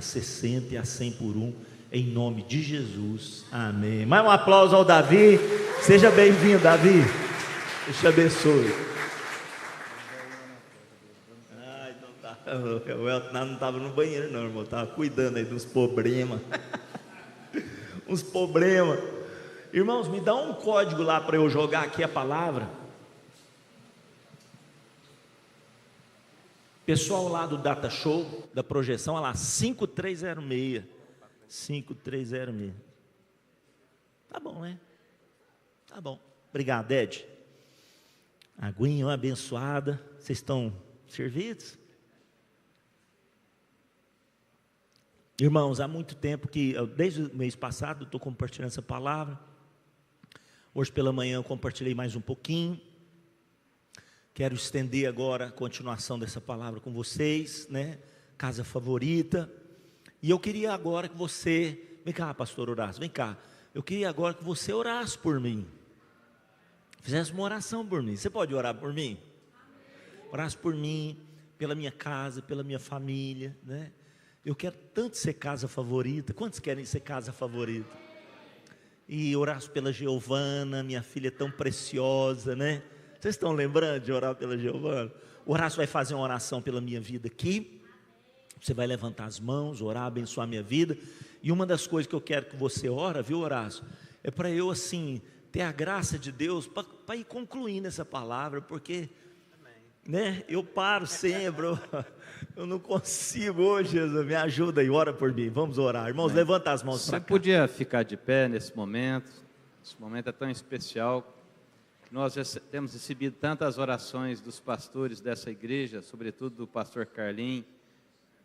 60 e a 100 por um, em nome de Jesus, amém. Mais um aplauso ao Davi, seja bem-vindo, Davi, Deus te abençoe. Então tá. O Elton não estava no banheiro não, irmão, estava cuidando aí dos problemas, uns problemas. Irmãos, me dá um código lá para eu jogar aqui a palavra. Pessoal lá do Data Show, da projeção, olha lá, 5306. 5306. Tá bom, né? Tá bom. Obrigado, Ed. Aguinha abençoada. Vocês estão servidos? Irmãos, há muito tempo que, desde o mês passado, estou compartilhando essa palavra. Hoje pela manhã eu compartilhei mais um pouquinho. Quero estender agora a continuação dessa palavra com vocês, né? Casa favorita. E eu queria agora que você, vem cá, pastor Horácio, vem cá. Eu queria agora que você orasse por mim. Fizesse uma oração por mim. Você pode orar por mim? Orasse por mim, pela minha casa, pela minha família, né? Eu quero tanto ser casa favorita. Quantos querem ser casa favorita? E orasse pela Giovana, minha filha tão preciosa, né? Vocês estão lembrando de orar pela Giovana? O Horácio vai fazer uma oração pela minha vida aqui. Você vai levantar as mãos, orar, abençoar a minha vida. E uma das coisas que eu quero que você ora, viu, Horácio? É para eu, assim, ter a graça de Deus para ir concluindo essa palavra, porque, né, eu paro sempre, eu não consigo hoje, Jesus, me ajuda aí, ora por mim, vamos orar. Irmãos, levanta as mãos para cá. Você podia ficar de pé nesse momento é tão especial. Nós temos recebido tantas orações dos pastores dessa igreja, sobretudo do pastor Carlinhos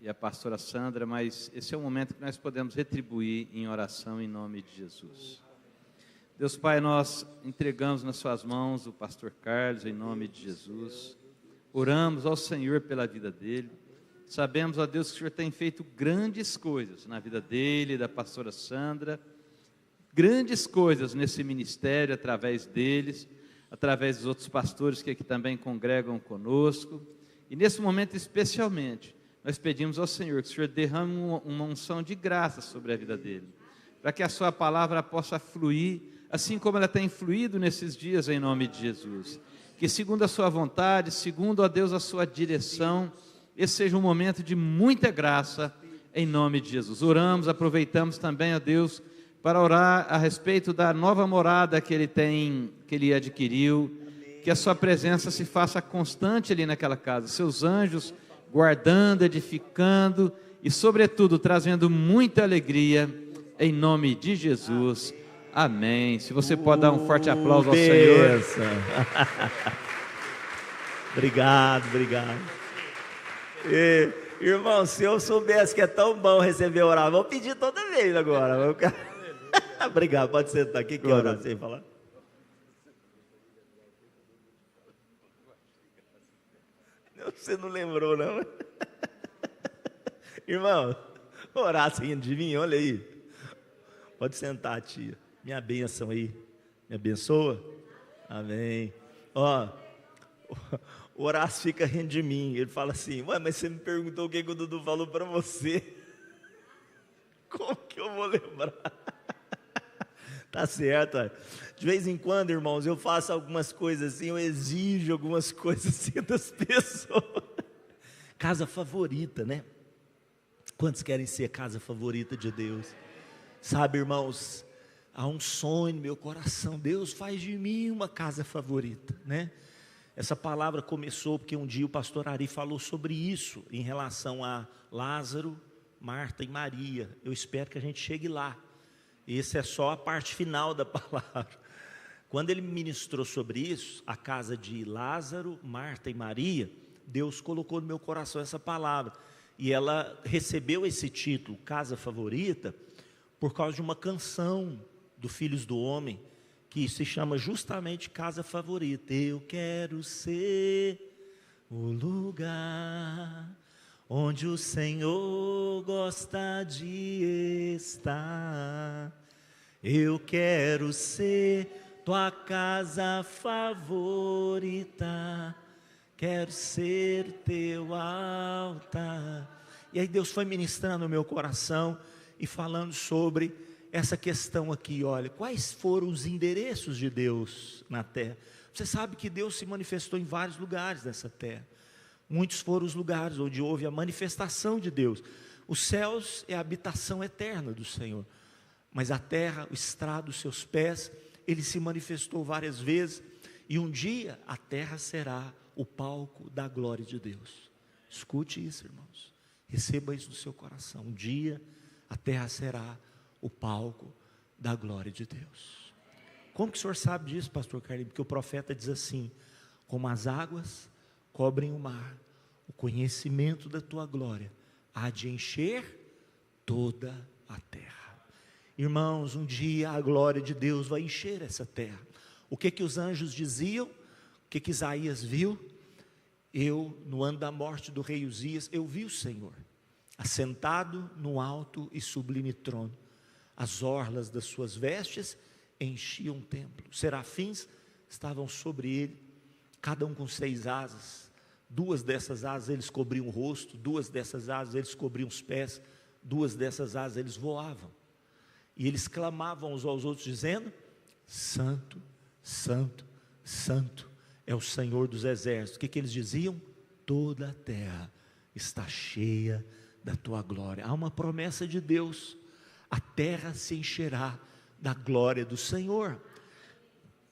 e a pastora Sandra, mas esse é o momento que nós podemos retribuir em oração em nome de Jesus. Deus Pai, nós entregamos nas suas mãos o pastor Carlos em nome de Jesus. Oramos ao Senhor pela vida dele. Sabemos, ó Deus, que o Senhor tem feito grandes coisas na vida dele, da pastora Sandra, grandes coisas nesse ministério através deles, através dos outros pastores que aqui também congregam conosco. E nesse momento especialmente, nós pedimos ao Senhor que o Senhor derrame uma unção de graça sobre a vida dele, para que a sua palavra possa fluir, assim como ela tem fluído nesses dias em nome de Jesus. Que segundo a sua vontade, segundo, ó Deus, a sua direção, esse seja um momento de muita graça em nome de Jesus. Oramos, aproveitamos também, ó Deus, para orar a respeito da nova morada que ele adquiriu, que a sua presença se faça constante ali naquela casa, seus anjos guardando, edificando e sobretudo trazendo muita alegria em nome de Jesus, amém. Se você pode dar um forte aplauso ao Senhor. Obrigado. Irmão, se eu soubesse que é tão bom receber orar, vou pedir toda vez agora. Obrigado, pode sentar aqui, que orar sem falar. Você não lembrou, não? Irmão, orar rindo de mim, olha aí. Pode sentar, tia. Minha bênção aí. Me abençoa? Amém. Ó, o Horácio fica rindo de mim. Ele fala assim: ué, mas você me perguntou o que o Dudu falou para você. Como que eu vou lembrar? Tá certo, ó. De vez em quando, irmãos, eu faço algumas coisas assim, eu exijo algumas coisas assim das pessoas. Casa favorita, né? Quantos querem ser casa favorita de Deus? Sabe, irmãos, há um sonho no meu coração. Deus faz de mim uma casa favorita, né? Essa palavra começou porque um dia o pastor Ari falou sobre isso, em relação a Lázaro, Marta e Maria. Eu espero que a gente chegue lá. Essa é só a parte final da palavra. Quando ele ministrou sobre isso, a casa de Lázaro, Marta e Maria, Deus colocou no meu coração essa palavra. E ela recebeu esse título, Casa Favorita, por causa de uma canção do Filhos do Homem, que se chama justamente Casa Favorita. Eu quero ser o lugar onde o Senhor gosta de estar. Eu quero ser tua casa favorita, quero ser teu altar. E aí Deus foi ministrando no meu coração e falando sobre essa questão aqui, olha, quais foram os endereços de Deus na terra? Você sabe que Deus se manifestou em vários lugares dessa terra. Muitos foram os lugares onde houve a manifestação de Deus. Os céus é a habitação eterna do Senhor, mas a terra, o estrado dos seus pés, Ele se manifestou várias vezes, e um dia a terra será o palco da glória de Deus. Escute isso, irmãos, receba isso no seu coração. Um dia a terra será o palco da glória de Deus. Como que o senhor sabe disso, pastor Carlinhos? Porque o profeta diz assim: como as águas cobrem o mar, o conhecimento da tua glória há de encher toda a terra. Irmãos, um dia a glória de Deus vai encher essa terra. O que os anjos diziam? O que Isaías viu? No ano da morte do rei Uzias, eu vi o Senhor assentado no alto e sublime trono. As orlas das suas vestes enchiam o templo. Serafins estavam sobre ele, cada um com 6 asas. 2 dessas asas eles cobriam o rosto, 2 dessas asas eles cobriam os pés, 2 dessas asas eles voavam. E eles clamavam uns aos outros dizendo: Santo, Santo, Santo é o Senhor dos exércitos. O que eles diziam? Toda a terra está cheia da tua glória. Há uma promessa de Deus: a terra se encherá da glória do Senhor.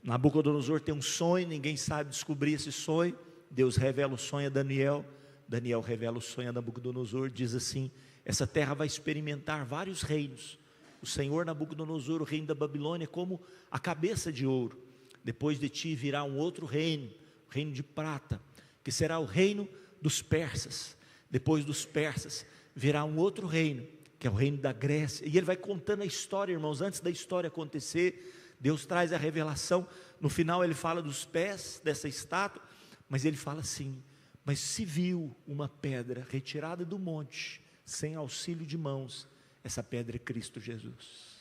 Nabucodonosor tem um sonho, ninguém sabe descobrir esse sonho. Deus revela o sonho a Daniel, Daniel revela o sonho a Nabucodonosor, diz assim: essa terra vai experimentar vários reinos. O Senhor Nabucodonosor, o reino da Babilônia, como a cabeça de ouro. Depois de ti virá um outro reino, o reino de prata, que será o reino dos persas. Depois dos persas virá um outro reino, que é o reino da Grécia. E ele vai contando a história, irmãos. Antes da história acontecer, Deus traz a revelação. No final ele fala dos pés dessa estátua, mas ele fala assim: mas se viu uma pedra retirada do monte, sem auxílio de mãos, essa pedra é Cristo Jesus,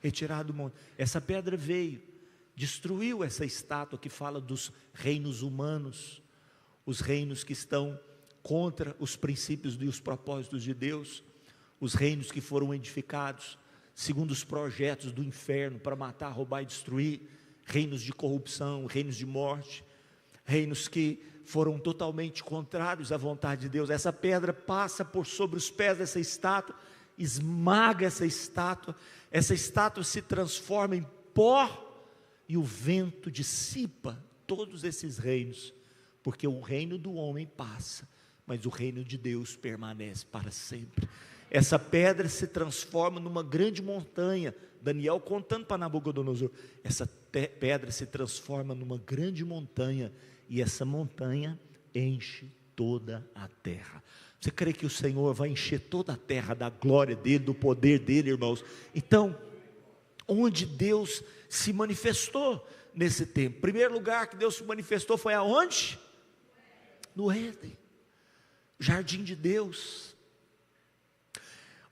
retirado do monte. Essa pedra veio, destruiu essa estátua que fala dos reinos humanos, os reinos que estão contra os princípios e os propósitos de Deus, os reinos que foram edificados segundo os projetos do inferno para matar, roubar e destruir, reinos de corrupção, reinos de morte, reinos que foram totalmente contrários à vontade de Deus. Essa pedra passa por sobre os pés dessa estátua, esmaga essa estátua se transforma em pó, e o vento dissipa todos esses reinos, porque o reino do homem passa, mas o reino de Deus permanece para sempre. Essa pedra se transforma numa grande montanha. Daniel contando para Nabucodonosor, essa pedra se transforma numa grande montanha, e essa montanha enche toda a terra. Você crê que o Senhor vai encher toda a terra da glória dele, do poder dele, irmãos? Então, onde Deus se manifestou nesse tempo? Primeiro lugar que Deus se manifestou foi aonde? No Éden, jardim de Deus.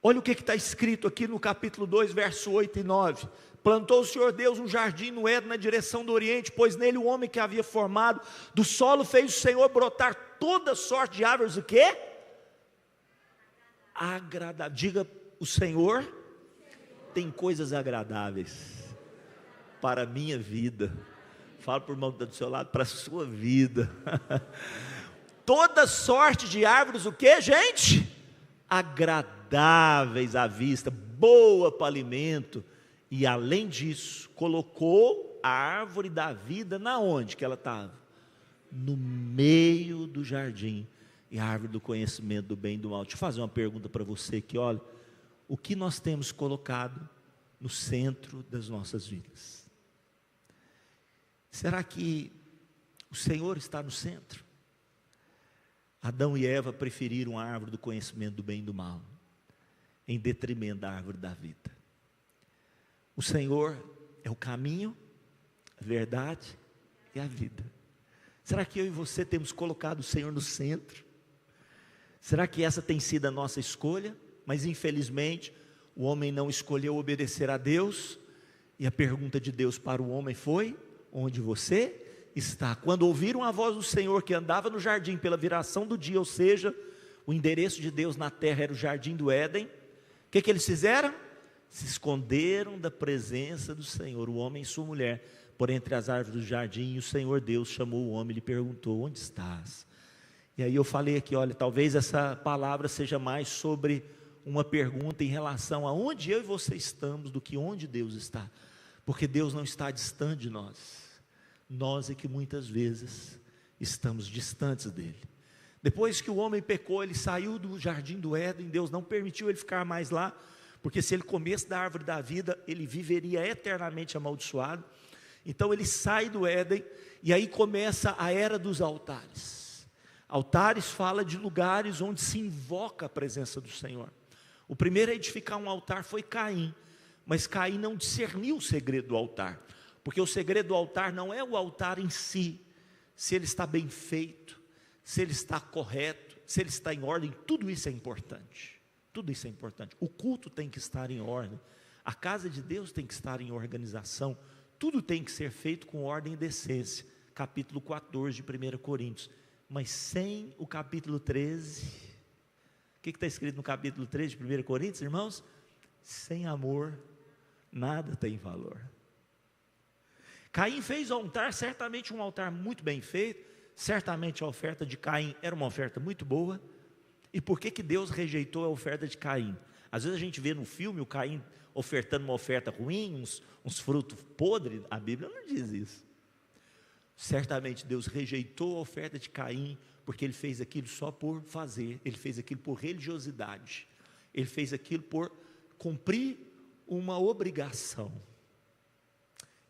Olha o que está escrito aqui no capítulo 2, verso 8 e 9. Plantou o Senhor Deus um jardim no Éden, na direção do Oriente, pois nele o homem que havia formado, do solo fez o Senhor brotar toda sorte de árvores, o quê? Agradável. Diga: o Senhor tem coisas agradáveis para a minha vida. Fala para o irmão que está do seu lado, para a sua vida. Toda sorte de árvores, o que, gente? Agradáveis à vista, boa para alimento. E além disso, colocou a árvore da vida na onde que ela estava? No meio do jardim. E a árvore do conhecimento do bem e do mal. Deixa eu fazer uma pergunta para você aqui, olha. O que nós temos colocado no centro das nossas vidas? Será que o Senhor está no centro? Adão e Eva preferiram a árvore do conhecimento do bem e do mal, em detrimento da árvore da vida. O Senhor é o caminho, a verdade e a vida. Será que eu e você temos colocado o Senhor no centro? Será que essa tem sido a nossa escolha? Mas infelizmente o homem não escolheu obedecer a Deus, e a pergunta de Deus para o homem foi: onde você está? Quando ouviram a voz do Senhor que andava no jardim pela viração do dia, ou seja, O endereço de Deus na terra era o jardim do Éden. O que eles fizeram? Se esconderam da presença do Senhor, o homem e sua mulher, por entre as árvores do jardim. E o Senhor Deus chamou o homem e lhe perguntou: onde estás? E aí eu falei aqui, olha, talvez essa palavra seja mais sobre uma pergunta em relação a onde eu e você estamos, do que onde Deus está. Porque Deus não está distante de nós. Nós é que muitas vezes estamos distantes dele. Depois que o homem pecou, ele saiu do jardim do Éden, Deus não permitiu ele ficar mais lá, porque se ele comesse da árvore da vida, ele viveria eternamente amaldiçoado. Então ele sai do Éden, e aí começa a era dos altares. Altares fala de lugares onde se invoca a presença do Senhor. O primeiro a edificar um altar foi Caim, mas Caim não discerniu o segredo do altar, porque o segredo do altar não é o altar em si, se ele está bem feito, se ele está correto, se ele está em ordem. Tudo isso é importante, tudo isso é importante. O culto tem que estar em ordem, a casa de Deus tem que estar em organização, tudo tem que ser feito com ordem e decência. Capítulo 14 de 1 Coríntios. Mas sem o capítulo 13, o que está escrito no capítulo 13 de 1 Coríntios, irmãos? Sem amor, nada tem valor. Caim fez o altar, certamente um altar muito bem feito, certamente a oferta de Caim era uma oferta muito boa. E por que Deus rejeitou a oferta de Caim? Às vezes a gente vê no filme o Caim ofertando uma oferta ruim, uns frutos podres. A Bíblia não diz isso. Certamente Deus rejeitou a oferta de Caim, porque ele fez aquilo só por fazer, ele fez aquilo por religiosidade, ele fez aquilo por cumprir uma obrigação.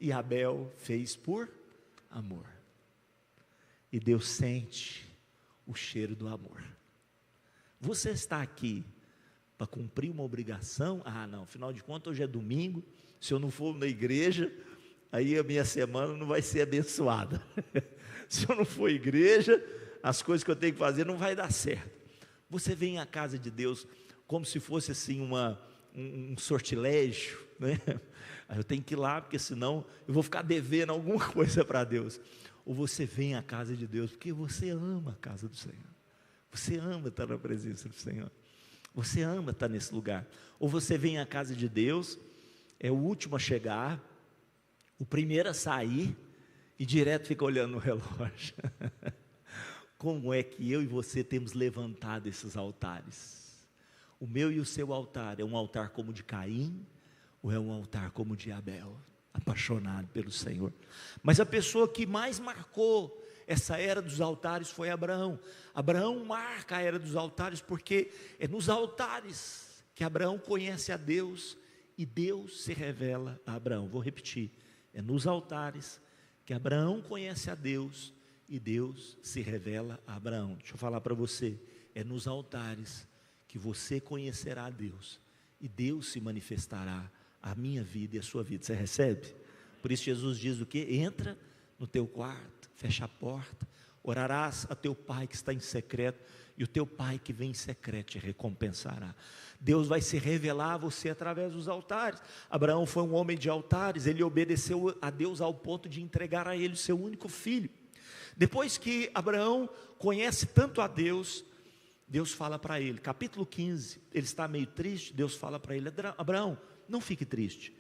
E Abel fez por amor. E Deus sente o cheiro do amor. Você está aqui para cumprir uma obrigação? Ah, não, afinal de contas hoje é domingo, se eu não for na igreja, aí a minha semana não vai ser abençoada. Se eu não for à igreja, as coisas que eu tenho que fazer não vai dar certo. Você vem à casa de Deus como se fosse assim um sortilégio, né? Eu tenho que ir lá, porque senão eu vou ficar devendo alguma coisa para Deus. Ou você vem à casa de Deus porque você ama a casa do Senhor, você ama estar na presença do Senhor, você ama estar nesse lugar. Ou você vem à casa de Deus, é o último a chegar, o primeiro a sair, e direto fica olhando no relógio. Como é que eu e você temos levantado esses altares? O meu e o seu altar é um altar como o de Caim, ou é um altar como o de Abel, apaixonado pelo Senhor? Mas a pessoa que mais marcou essa era dos altares foi Abraão. Abraão marca a era dos altares, porque é nos altares que Abraão conhece a Deus, e Deus se revela a Abraão. Vou repetir, é nos altares que Abraão conhece a Deus, e Deus se revela a Abraão. Deixa eu falar para você, é nos altares que você conhecerá a Deus, e Deus se manifestará a minha vida e a sua vida. Você recebe? Por isso Jesus diz o quê? Entra no teu quarto, fecha a porta, orarás a teu pai que está em secreto, e o teu pai que vem em secreto te recompensará. Deus vai se revelar a você através dos altares. Abraão foi um homem de altares, ele obedeceu a Deus ao ponto de entregar a ele o seu único filho. Depois que Abraão conhece tanto a Deus, Deus fala para ele, capítulo 15, ele está meio triste, Deus fala para ele: Abraão, não fique triste,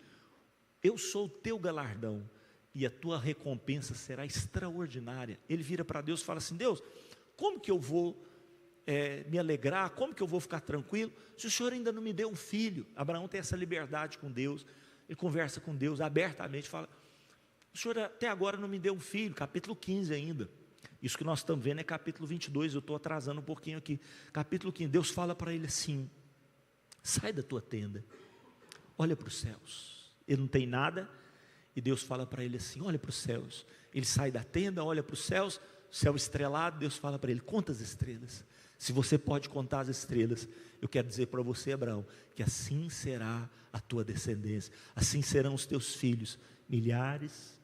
eu sou o teu galardão, e a tua recompensa será extraordinária. Ele vira para Deus e fala assim: Deus, como que eu vou me alegrar, como que eu vou ficar tranquilo, se o Senhor ainda não me deu um filho? Abraão tem essa liberdade com Deus, ele conversa com Deus abertamente, fala: o Senhor até agora não me deu um filho, capítulo 15 ainda, isso que nós estamos vendo é capítulo 22, eu estou atrasando um pouquinho aqui, capítulo 15, Deus fala para ele assim: sai da tua tenda, olha para os céus. Ele não tem nada, e Deus fala para ele assim: olha para os céus. Ele sai da tenda, olha para os céus, céu estrelado, Deus fala para ele: conta as estrelas. Se você pode contar as estrelas, eu quero dizer para você, Abraão, que assim será a tua descendência, assim serão os teus filhos, milhares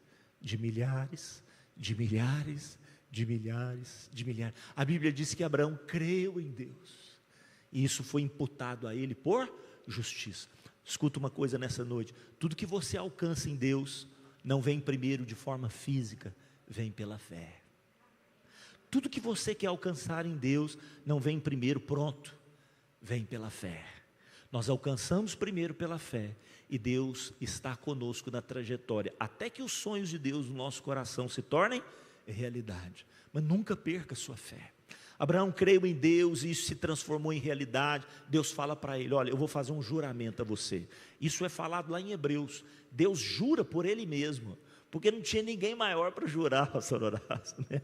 de milhares, de milhares, de milhares, de milhares. A Bíblia diz que Abraão creu em Deus, e isso foi imputado a ele por justiça. Escuta uma coisa nessa noite: tudo que você alcança em Deus, não vem primeiro de forma física, vem pela fé. Tudo que você quer alcançar em Deus, não vem primeiro pronto, vem pela fé. Nós alcançamos primeiro pela fé, e Deus está conosco na trajetória, até que os sonhos de Deus no nosso coração se tornem realidade. Mas nunca perca a sua fé. Abraão creu em Deus e isso se transformou em realidade. Deus fala para ele: olha, eu vou fazer um juramento a você. Isso é falado lá em Hebreus. Deus jura por Ele mesmo, porque não tinha ninguém maior para jurar, pastor Horácio, né?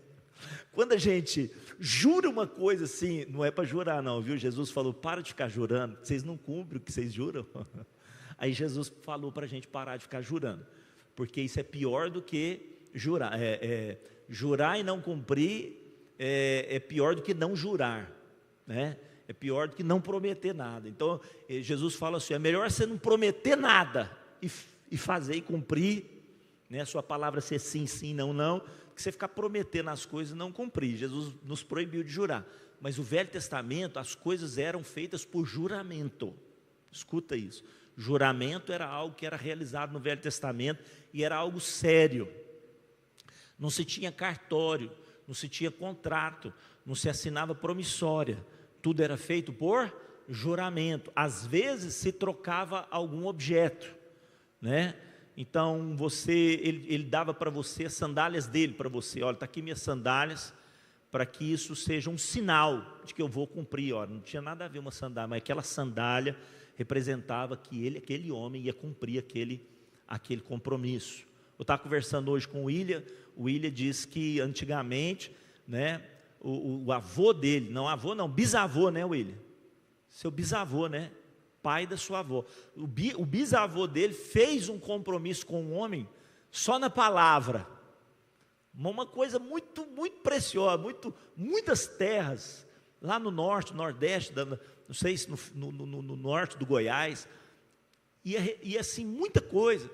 Quando a gente jura uma coisa assim, não é para jurar não, viu? Jesus falou: para de ficar jurando, vocês não cumprem o que vocês juram. Aí Jesus falou para a gente parar de ficar jurando, porque isso é pior do que jurar. Jurar e não cumprir é pior do que não jurar, né? É pior do que não prometer nada. Então Jesus fala assim: é melhor você não prometer nada e fazer e cumprir, né? A sua palavra ser sim, sim, não, não, que você ficar prometendo as coisas e não cumprir. Jesus nos proibiu de jurar, mas o Velho Testamento, as coisas eram feitas por juramento. Escuta isso, juramento era algo que era realizado no Velho Testamento e era algo sério. Não se tinha cartório, não se tinha contrato, não se assinava promissória, tudo era feito por juramento. Às vezes se trocava algum objeto, né? Então ele dava para você as sandálias dele, para você: olha, está aqui minhas sandálias, para que isso seja um sinal de que eu vou cumprir. Olha, não tinha nada a ver uma sandália, mas aquela sandália representava que aquele homem ia cumprir aquele compromisso. Eu estava conversando hoje com o William disse que antigamente, né, o avô dele, bisavô, né, William? Seu bisavô, né? Pai da sua avó. O bisavô dele fez um compromisso com um homem só na palavra. Uma coisa muito, muito preciosa, muitas terras, lá no norte, nordeste, não sei se no norte do Goiás, e assim, muita coisa.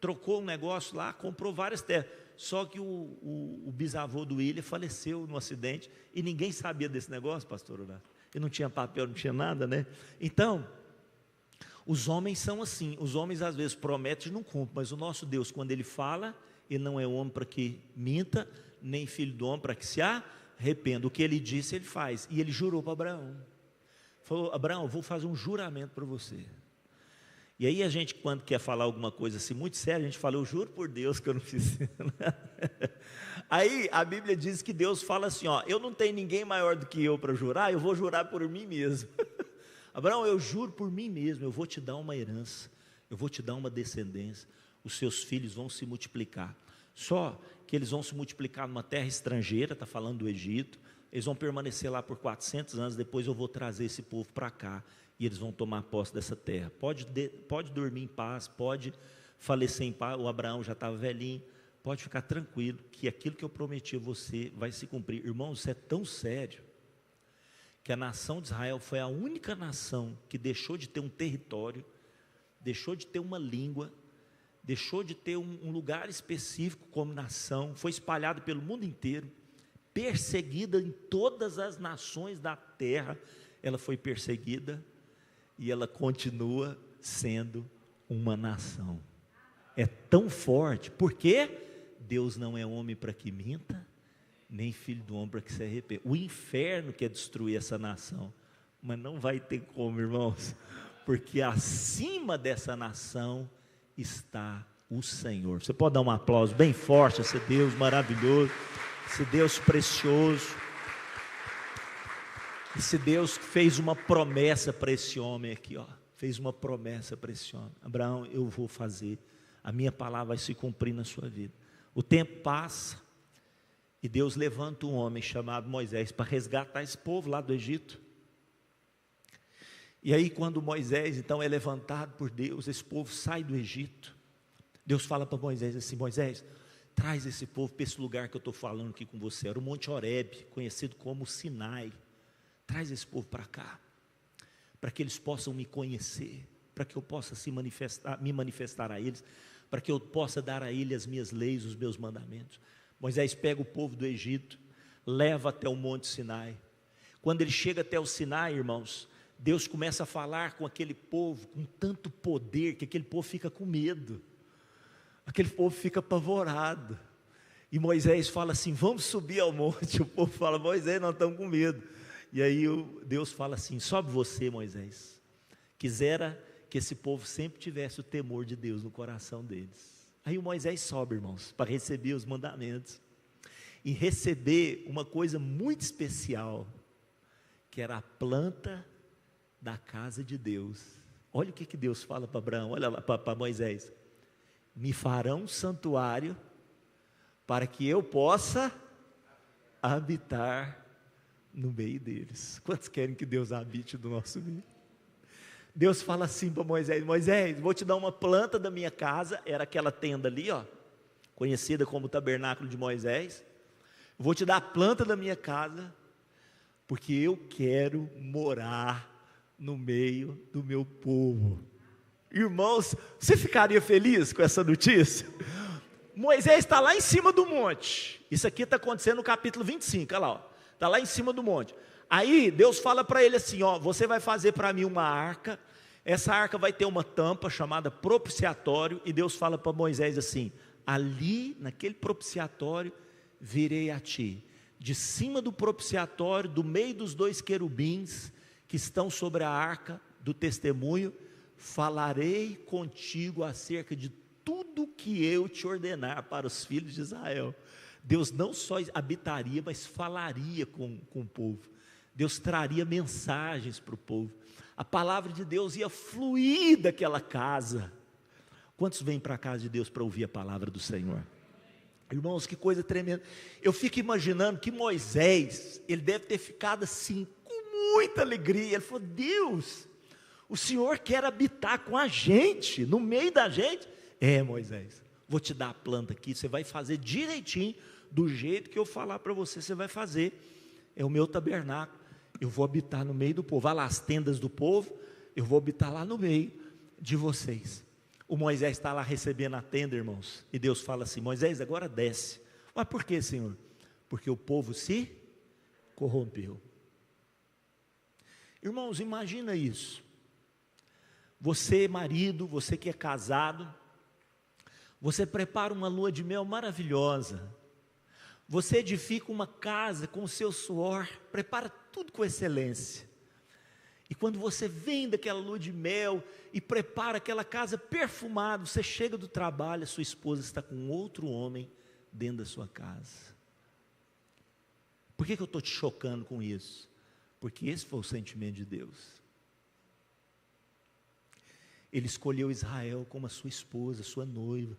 Trocou um negócio lá, comprou várias terras. Só que o bisavô do William faleceu no acidente, e ninguém sabia desse negócio, pastor Horácio. E não tinha papel, não tinha nada, né? Então, os homens são assim, os homens às vezes prometem e não cumprem, mas o nosso Deus, quando Ele fala, Ele não é homem para que minta, nem filho do homem para que se arrependa. O que Ele disse, Ele faz. E Ele jurou para Abraão. Falou: Abraão, eu vou fazer um juramento para você. E aí a gente, quando quer falar alguma coisa assim muito séria, a gente fala: eu juro por Deus que eu não fiz isso. Aí a Bíblia diz que Deus fala assim: ó, eu não tenho ninguém maior do que eu para jurar, eu vou jurar por mim mesmo. Abraão, eu juro por mim mesmo, eu vou te dar uma herança, eu vou te dar uma descendência, os seus filhos vão se multiplicar. Só que eles vão se multiplicar numa terra estrangeira, está falando do Egito, eles vão permanecer lá por 400 anos, depois eu vou trazer esse povo para cá, e eles vão tomar posse dessa terra. Pode dormir em paz, pode falecer em paz. O Abraão já estava velhinho, pode ficar tranquilo, que aquilo que eu prometi a você vai se cumprir. Irmãos, isso é tão sério, que a nação de Israel foi a única nação que deixou de ter um território, deixou de ter uma língua, deixou de ter um lugar específico como nação, foi espalhada pelo mundo inteiro, perseguida em todas as nações da terra. Ela foi perseguida e ela continua sendo uma nação. É tão forte, porque Deus não é homem para que minta, nem filho do homem para que se arrependa. O inferno quer destruir essa nação, mas não vai ter como, irmãos, porque acima dessa nação está o Senhor. Você pode dar um aplauso bem forte a esse Deus maravilhoso, esse Deus precioso, esse Deus que fez uma promessa para esse homem aqui, ó, fez uma promessa para esse homem: Abraão, eu vou fazer, a minha palavra vai se cumprir na sua vida. O tempo passa, e Deus levanta um homem chamado Moisés para resgatar esse povo lá do Egito. E aí, quando Moisés então é levantado por Deus, esse povo sai do Egito. Deus fala para Moisés assim: Moisés, traz esse povo para esse lugar que eu estou falando aqui com você. Era o Monte Horebe, conhecido como Sinai. Traz esse povo para cá, para que eles possam me conhecer, para que eu possa me manifestar a eles, para que eu possa dar a eles as minhas leis, os meus mandamentos. Moisés pega o povo do Egito, leva até o Monte Sinai. Quando ele chega até o Sinai, irmãos, Deus começa a falar com aquele povo com tanto poder, que aquele povo fica com medo, aquele povo fica apavorado. E Moisés fala assim: vamos subir ao monte. O povo fala: Moisés, nós estamos com medo. E aí Deus fala assim: sobe você, Moisés. Quisera que esse povo sempre tivesse o temor de Deus no coração deles. Aí o Moisés sobe, irmãos, para receber os mandamentos. E receber uma coisa muito especial, que era a planta da casa de Deus. Olha o que Deus fala para Abraão, olha lá para Moisés: me farão um santuário para que eu possa habitar no meio deles. Quantos querem que Deus habite no nosso meio? Deus fala assim para Moisés: Moisés, vou te dar uma planta da minha casa. Era aquela tenda ali, ó, conhecida como o tabernáculo de Moisés. Vou te dar a planta da minha casa, porque eu quero morar no meio do meu povo. Irmãos, você ficaria feliz com essa notícia? Moisés está lá em cima do monte. Isso aqui está acontecendo no capítulo 25, olha lá, está lá em cima do monte. Aí Deus fala para ele assim: ó, você vai fazer para mim uma arca. Essa arca vai ter uma tampa chamada propiciatório. E Deus fala para Moisés assim: ali naquele propiciatório virei a ti. De cima do propiciatório, do meio dos dois querubins que estão sobre a arca do testemunho, falarei contigo acerca de tudo que eu te ordenar para os filhos de Israel. Deus não só habitaria, mas falaria com o povo. Deus traria mensagens para o povo. A palavra de Deus ia fluir daquela casa. Quantos vêm para a casa de Deus para ouvir a palavra do Senhor? Irmãos, que coisa tremenda. Eu fico imaginando que Moisés, ele deve ter ficado assim, com muita alegria. Ele falou: Deus, o Senhor quer habitar com a gente, no meio da gente. Moisés, vou te dar a planta aqui, você vai fazer direitinho, do jeito que eu falar para você, você vai fazer. É o meu tabernáculo, eu vou habitar no meio do povo. Vai lá, as tendas do povo, eu vou habitar lá no meio de vocês. O Moisés está lá recebendo a tenda, irmãos, e Deus fala assim: Moisés, agora desce. Mas por que, Senhor? Porque o povo se corrompeu. Irmãos, imagina isso. Você, marido, você que é casado, você prepara uma lua de mel maravilhosa, você edifica uma casa com o seu suor, prepara tudo com excelência. E quando você vem daquela lua de mel e prepara aquela casa perfumada, você chega do trabalho, a sua esposa está com outro homem dentro da sua casa. Por que eu estou te chocando com isso? Porque esse foi o sentimento de Deus. Ele escolheu Israel como a sua esposa, a sua noiva.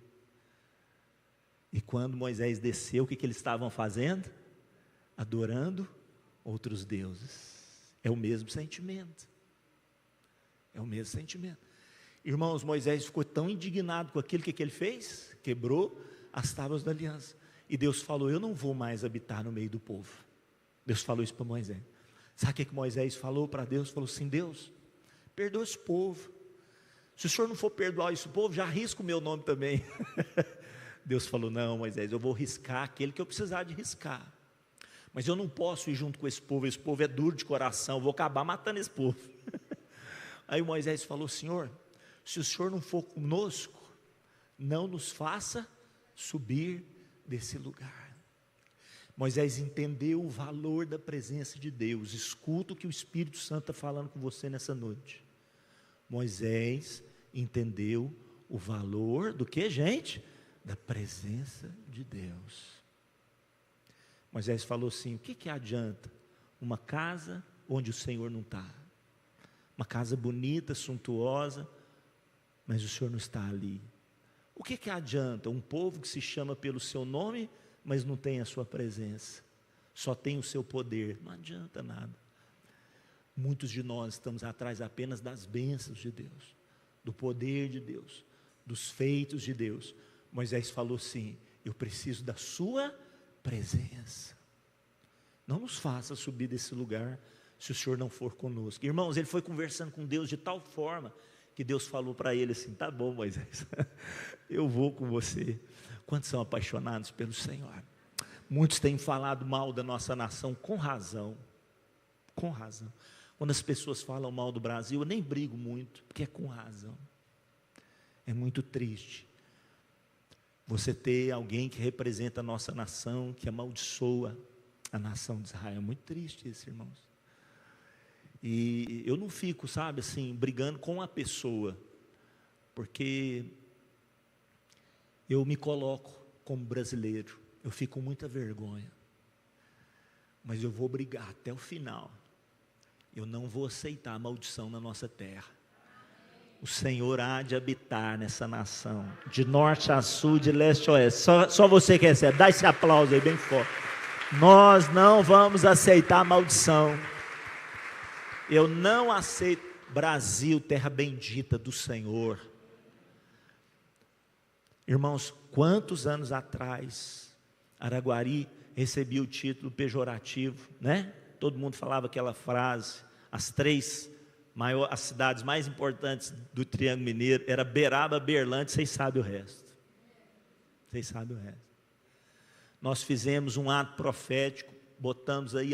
E quando Moisés desceu, o que eles estavam fazendo? Adorando outros deuses. É o mesmo sentimento. É o mesmo sentimento. Irmãos, Moisés ficou tão indignado com aquilo que ele fez, quebrou as tábuas da aliança. E Deus falou: eu não vou mais habitar no meio do povo. Deus falou isso para Moisés. Sabe o que Moisés falou para Deus? Falou assim: Deus, perdoa esse povo. Se o Senhor não for perdoar esse povo, já risca o meu nome também. Deus falou: não, Moisés, eu vou riscar aquele que eu precisar de riscar. Mas eu não posso ir junto com esse povo é duro de coração, eu vou acabar matando esse povo. Aí Moisés falou: Senhor, se o Senhor não for conosco, não nos faça subir desse lugar. Moisés entendeu o valor da presença de Deus. Escuta o que o Espírito Santo está falando com você nessa noite. Moisés entendeu o valor do que, gente? Da presença de Deus. Moisés falou assim: o que adianta uma casa onde o Senhor não está? Uma casa bonita, suntuosa, mas o Senhor não está ali. O que adianta um povo que se chama pelo seu nome, mas não tem a sua presença? Só tem o seu poder, não adianta nada. Muitos de nós estamos atrás apenas das bênçãos de Deus, do poder de Deus, dos feitos de Deus. Moisés falou assim: eu preciso da sua presença. Não nos faça subir desse lugar se o Senhor não for conosco. Irmãos, ele foi conversando com Deus de tal forma que Deus falou para ele assim: tá bom, Moisés, eu vou com você. Quantos são apaixonados pelo Senhor? Muitos têm falado mal da nossa nação com razão. Com razão. Quando as pessoas falam mal do Brasil, eu nem brigo muito, porque é com razão. É muito triste. você ter alguém que representa a nossa nação, que amaldiçoa a nação de Israel. É muito triste isso, irmãos. E eu não fico, sabe, assim, brigando com a pessoa, porque eu me coloco como brasileiro, eu fico com muita vergonha, mas eu vou brigar até o final. Eu não vou aceitar a maldição na nossa terra. O Senhor há de habitar nessa nação, de norte a sul, de leste a oeste. Só você que recebe, dá esse aplauso aí bem forte. Nós não vamos aceitar a maldição. Eu não aceito. Brasil, terra bendita do Senhor. Irmãos, quantos anos atrás Araguari recebia o título pejorativo, né? Todo mundo falava aquela frase. As as cidades mais importantes do Triângulo Mineiro era Beraba, Berlândia. Vocês sabem o resto. Vocês sabem o resto. Nós fizemos um ato profético, botamos aí